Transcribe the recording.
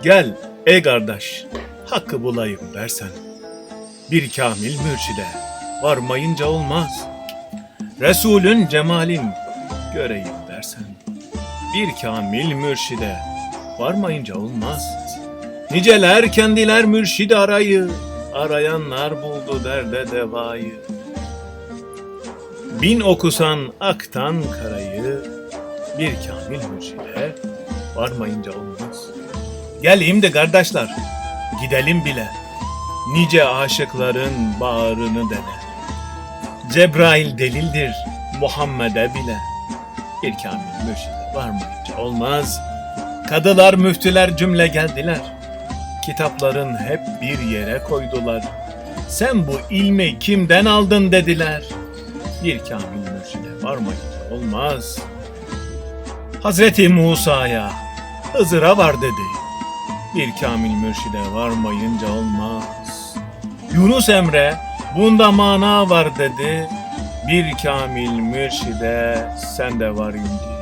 Gel ey kardeş, hakkı bulayım dersen, bir kamil mürşide varmayınca olmaz. Resulün cemalin göreyim dersen, bir kamil mürşide varmayınca olmaz. Niceler kendiler mürşidi arayı, arayanlar buldu derde devayı. Bin okusan aktan karayı, bir kamil mürşide varmayınca olmaz. Geleyim de kardeşler, gidelim bile, nice aşıkların bağrını dele. Cebrail delildir Muhammed'e bile, bir kamil mürşide varmayınca olmaz. Kadılar müftüler cümle geldiler, kitapların hep bir yere koydular. Sen bu ilmi kimden aldın dediler, bir kamil mürşide varmayınca olmaz. Hazreti Musa'ya, Hızır'a var dedi, bir kamil mürşide varmayınca olmaz. Yunus Emre, bunda mana var dedi, bir kamil mürşide sende var indi.